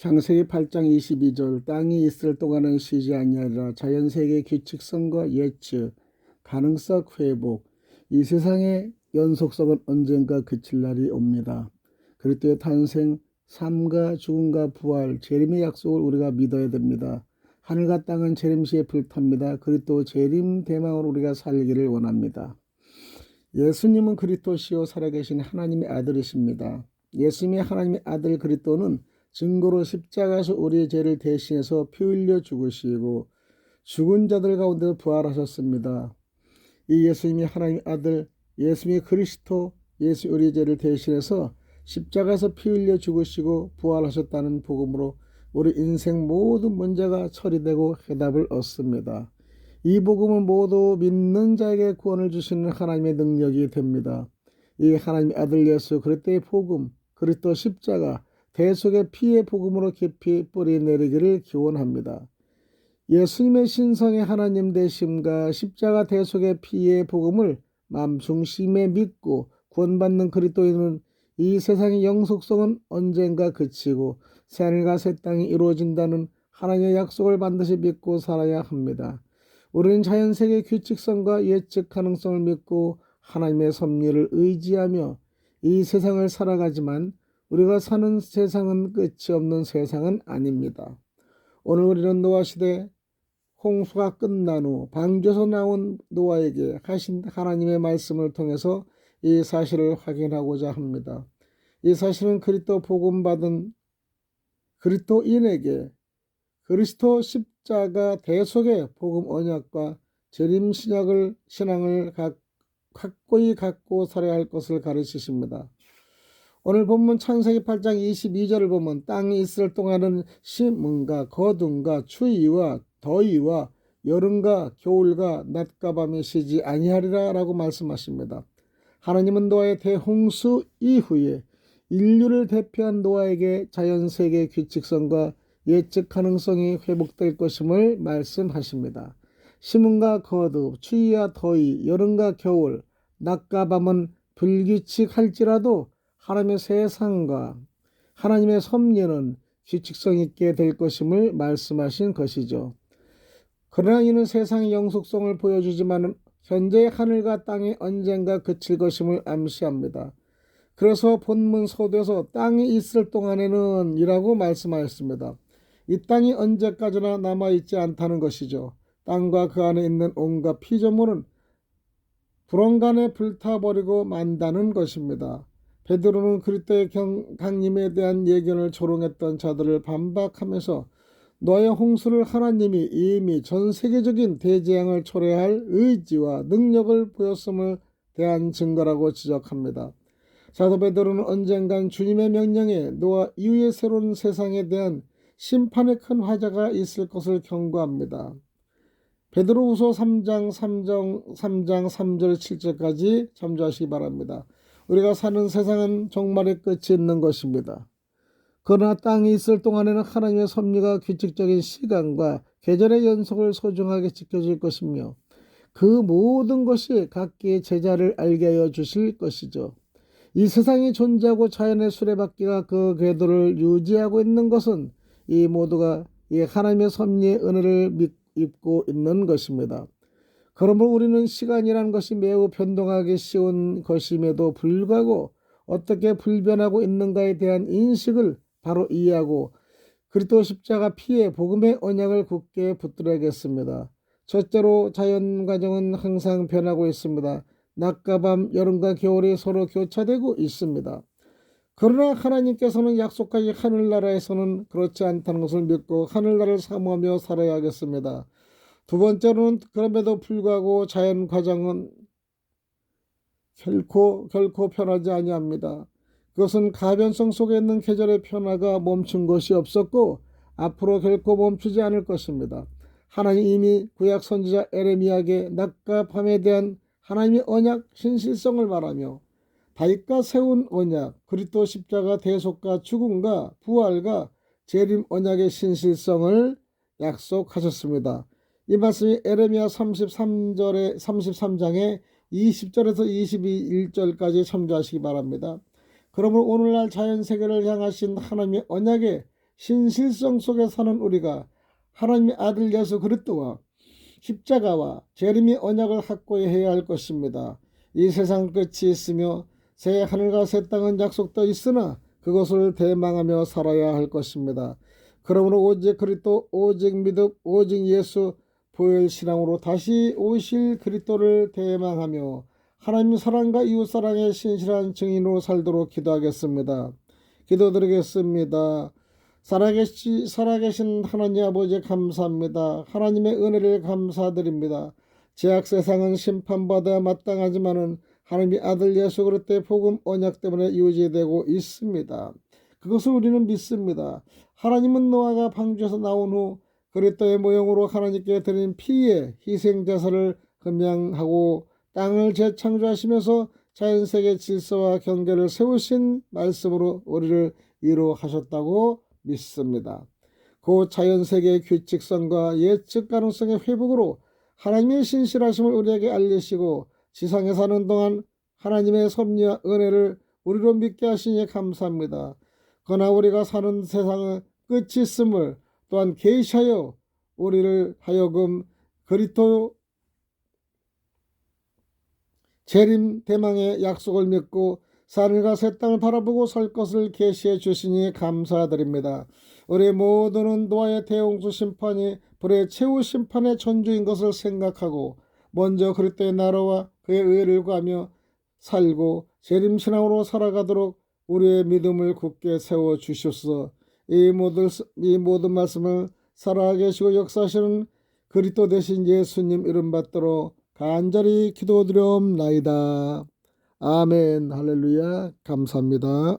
창세기 8장 22절 땅이 있을 동안은 쉬지 아니하리라. 자연세계의 규칙성과 예측, 가능성 회복, 이 세상의 연속성은 언젠가 그칠 날이 옵니다. 그리스도의 탄생, 삶과 죽음과 부활, 재림의 약속을 우리가 믿어야 됩니다. 하늘과 땅은 재림시에 불탑니다. 그리스도 재림 대망으로 우리가 살기를 원합니다. 예수님은 그리스도시요 살아계신 하나님의 아들이십니다. 예수님의 하나님의 아들 그리스도는 증거로 십자가에서 우리의 죄를 대신해서 피 흘려 죽으시고 죽은 자들 가운데서 부활하셨습니다. 이 예수님이 하나님의 아들, 예수님이 그리스도, 예수 우리의 죄를 대신해서 십자가에서 피 흘려 죽으시고 부활하셨다는 복음으로 우리 인생 모든 문제가 처리되고 해답을 얻습니다. 이 복음은 모두 믿는 자에게 구원을 주시는 하나님의 능력이 됩니다. 이 하나님의 아들 예수 그리스도의 복음, 그리스도 십자가, 대속의 피의 복음으로 깊이 뿌리 내리기를 기원합니다. 예수님의 신성의 하나님 되심과 십자가 대속의 피의 복음을 마음 중심에 믿고 구원받는 그리스도인은 이 세상의 영속성은 언젠가 그치고 새하늘과 새 땅이 이루어진다는 하나님의 약속을 반드시 믿고 살아야 합니다. 우리는 자연세계의 규칙성과 예측 가능성을 믿고 하나님의 섭리를 의지하며 이 세상을 살아가지만 우리가 사는 세상은 끝이 없는 세상은 아닙니다. 오늘 우리는 노아시대 홍수가 끝난 후 방주에서 나온 노아에게 하신 하나님의 말씀을 통해서 이 사실을 확인하고자 합니다. 이 사실은 그리스도 복음 받은 그리스도인에게 그리스도 십자가 대속의 복음 언약과 재림 신앙을 확고히 갖고 살아야 할 것을 가르치십니다. 오늘 본문 창세기 8장 22절을 보면 땅이 있을 동안은 심음과 거둠과 추위와 더위와 여름과 겨울과 낮과 밤이 쉬지 아니하리라 라고 말씀하십니다. 하나님은 노아의 대홍수 이후에 인류를 대표한 노아에게 자연세계의 규칙성과 예측 가능성이 회복될 것임을 말씀하십니다. 심음과 거듭, 추위와 더위, 여름과 겨울, 낮과 밤은 불규칙할지라도 하나님의 세상과 하나님의 섭리는 규칙성 있게 될 것임을 말씀하신 것이죠. 그러나 이는 세상의 영속성을 보여주지만 현재의 하늘과 땅이 언젠가 그칠 것임을 암시합니다. 그래서 본문 서두에서 땅이 있을 동안에는 이라고 말씀하였습니다. 이 땅이 언제까지나 남아있지 않다는 것이죠. 땅과 그 안에 있는 온갖 피조물은 불온간에 불타버리고 만다는 것입니다. 베드로는 그리스도의 강림에 대한 예견을 조롱했던 자들을 반박하면서 노아의 홍수를 하나님이 이미 전 세계적인 대재앙을 초래할 의지와 능력을 보였음을 대한 증거라고 지적합니다. 사도 베드로는 언젠간 주님의 명령에 노아 이후의 새로운 세상에 대한 심판의 큰 화자가 있을 것을 경고합니다. 베드로후서 3장 3절 7절까지 참조하시기 바랍니다. 우리가 사는 세상은 종말의 끝이 있는 것입니다. 그러나 땅이 있을 동안에는 하나님의 섭리가 규칙적인 시간과 계절의 연속을 소중하게 지켜줄 것이며 그 모든 것이 각기의 제자를 알게 하여 주실 것이죠. 이 세상이 존재하고 자연의 수레바퀴가 그 궤도를 유지하고 있는 것은 이 모두가 이 하나님의 섭리의 은혜를 입고 있는 것입니다. 그러므로 우리는 시간이라는 것이 매우 변동하기 쉬운 것임에도 불구하고 어떻게 불변하고 있는가에 대한 인식을 바로 이해하고 그리스도 십자가 피의 복음의 언약을 굳게 붙들어야겠습니다. 첫째로 자연 과정은 항상 변하고 있습니다. 낮과 밤, 여름과 겨울이 서로 교차되고 있습니다. 그러나 하나님께서는 약속하신 하늘나라에서는 그렇지 않다는 것을 믿고 하늘나라를 사모하며 살아야 하겠습니다. 두 번째로는 그럼에도 불구하고 자연 과정은 결코 변하지 아니합니다. 그것은 가변성 속에 있는 계절의 변화가 멈춘 것이 없었고 앞으로 결코 멈추지 않을 것입니다. 하나님 이미 구약 선지자 에레미야에게 낮과 밤에 대한 하나님의 언약 신실성을 말하며 다윗과 세운 언약, 그리스도 십자가 대속과 죽음과 부활과 재림 언약의 신실성을 약속하셨습니다. 이 말씀이 에레미야 33장의 20절에서 21절까지 참조하시기 바랍니다. 그러므로 오늘날 자연세계를 향하신 하나님의 언약의 신실성 속에 사는 우리가 하나님의 아들 예수 그리스도와 십자가와 재림의 언약을 확고히 해야 할 것입니다. 이 세상 끝이 있으며 새 하늘과 새 땅은 약속되어 있으나 그것을 대망하며 살아야 할 것입니다. 그러므로 오직 그리스도, 오직 믿음, 오직 예수 보혈 신앙으로 다시 오실 그리스도를 대망하며 하나님 사랑과 이웃 사랑의 신실한 증인으로 살도록 기도하겠습니다. 기도드리겠습니다. 살아계신 하나님 아버지 감사합니다. 하나님의 은혜를 감사드립니다. 죄악 세상은 심판받아야 마땅하지만은 하나님의 아들 예수 그리스도의 복음 언약 때문에 유지되고 있습니다. 그것을 우리는 믿습니다. 하나님은 노아가 방주에서 나온 후 그리스도의 모형으로 하나님께 드린 피의 희생제사를 금양하고 땅을 재창조하시면서 자연세계 질서와 경계를 세우신 말씀으로 우리를 이루하셨다고 믿습니다. 그 자연세계의 규칙성과 예측 가능성의 회복으로 하나님의 신실하심을 우리에게 알리시고 지상에 사는 동안 하나님의 섭리와 은혜를 우리로 믿게 하시니 감사합니다. 그러나 우리가 사는 세상은 끝이 있음을 또한 계시하여 우리를 하여금 그리스도 재림 대망의 약속을 믿고 하늘과 새 땅을 바라보고 살 것을 계시해 주시니 감사드립니다. 우리 모두는 노아의 대홍수 심판이 불의 최후 심판의 전주인 것을 생각하고 먼저 그리스도의 나라와 그의 의를 구하며 살고 재림신앙으로 살아가도록 우리의 믿음을 굳게 세워 주시옵소서. 이 모든 말씀을 살아계시고 역사하시는 그리스도 되신 예수님 이름 받들어 간절히 기도드리옵나이다. 아멘. 할렐루야. 감사합니다.